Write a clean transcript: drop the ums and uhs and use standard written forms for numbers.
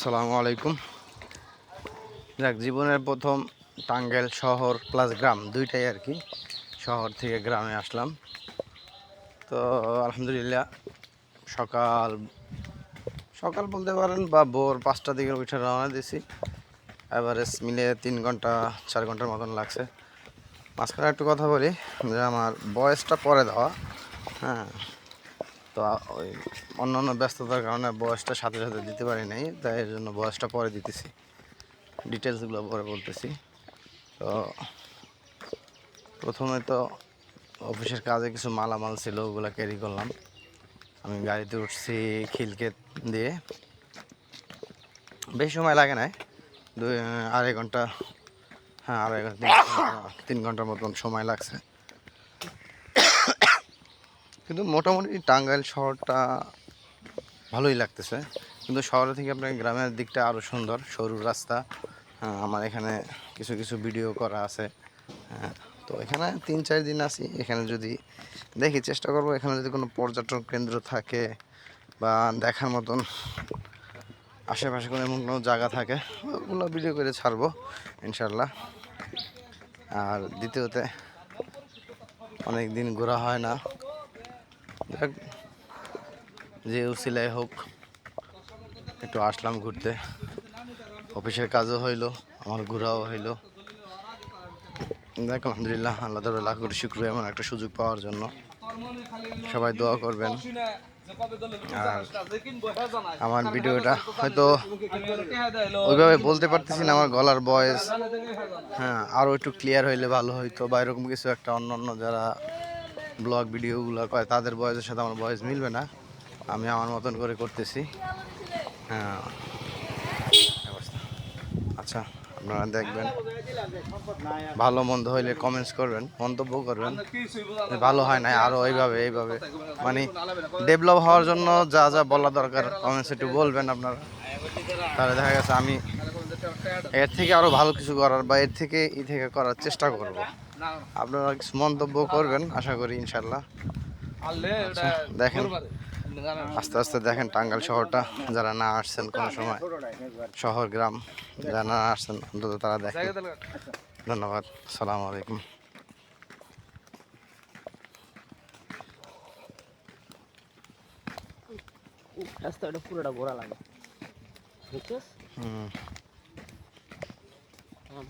আসসালামু আলাইকুম। যাক, জীবনের প্রথম টাঙ্গাইল শহর প্লাস গ্রাম দুইটাই আর কি। শহর থেকে গ্রামে আসলাম। তো আলহামদুলিল্লাহ সকাল সকাল বলতে পারেন বা ভোর 5টার দিকে উঠে রওনা দিয়েছি। এভারেজ মিলে 3 ঘন্টা 4 ঘন্টার মতন লাগছে। মাঝখানে একটু কথা বলি যে আমার বয়সটা পরে দেওয়া। হ্যাঁ, তো ওই অন্যান্য ব্যস্ততার কারণে বয়সটা সাথে সাথে দিতে পারি নাই, তাই এর জন্য বয়সটা পরে দিতেছি, ডিটেলসগুলো পরে বলতেছি। তো প্রথমে তো অফিসের কাজে কিছু মালামাল ছিল, ওগুলো ক্যারি করলাম। আমি গাড়িতে উঠছি খিলক্ষেত দিয়ে। বেশি সময় লাগে না, 2-2.5 ঘন্টা, হ্যাঁ 2.5 ঘন্টা 3 ঘন্টার মতন সময় লাগছে। কিন্তু মোটামুটি টাঙ্গাইল শহরটা ভালোই লাগতেছে। কিন্তু শহর থেকে আপনার গ্রামের দিকটা আরও সুন্দর, সরু রাস্তা। হ্যাঁ, আমার এখানে কিছু কিছু ভিডিও করা আছে। হ্যাঁ, তো এখানে 3-4 দিন আছি। এখানে যদি দেখি, চেষ্টা করবো এখানে যদি কোনো পর্যটন কেন্দ্র থাকে বা দেখার মতন আশেপাশে কোনো এমন কোনো জায়গা থাকে, ওগুলো ভিডিও করে ছাড়বো ইনশাল্লাহ। আর দ্বিতীয়তে অনেক দিন ঘোরা হয় না, যে উসিলাই হোক একটু আসলাম ঘুরতে। অফিসের কাজও হইলো, আমার ঘোরাও হইলো। দেখ, আলহামদুলিল্লাহ, আল্লাহ তাআলা লাখ কোটি শুকরিয়া এমন একটা সুযোগ পাওয়ার জন্য। সবাই দোয়া করবেন। আর আমার ভিডিওটা হয়তো ওইভাবে বলতে পারতেছি না, আমার গলার ভয়েস হ্যাঁ আরও একটু ক্লিয়ার হইলে ভালো হইতো, বা এরকম কিছু একটা। অন্য যারা ব্লগ ভিডিওগুলো করে তাদের ভয়েসের সাথে আমার ভয়েস মিলবে না। আমি আমার মতন করে করতেছি। হ্যাঁ, আচ্ছা, আপনারা দেখবেন, ভালো মন্দ হইলে কমেন্টস করবেন, মন্তব্য করবেন। ভালো হয় না আরও এইভাবে মানে ডেভেলপ হওয়ার জন্য যা যা বলা দরকার কমেন্টস একটু বলবেন আপনারা। তাহলে দেখা গেছে আমি এর থেকে আরও ভালো কিছু করার বা এর থেকে করার চেষ্টা করব। আপনারা কিছু মন্তব্য করবেন আশা করি ইনশাল্লাহ। আচ্ছা, দেখেন আস্তে আস্তে দেখেন টাঙ্গাইল শহরটা, যারা না আসছেন কোনো সময়, শহর গ্রাম যারা না আসছেন অন্তত তারা দেখেন। ধন্যবাদ, আসসালামু আলাইকুম। রাস্তাটা পুরোটা ঘোরা লাগে, বুঝছিস? হুম। আমার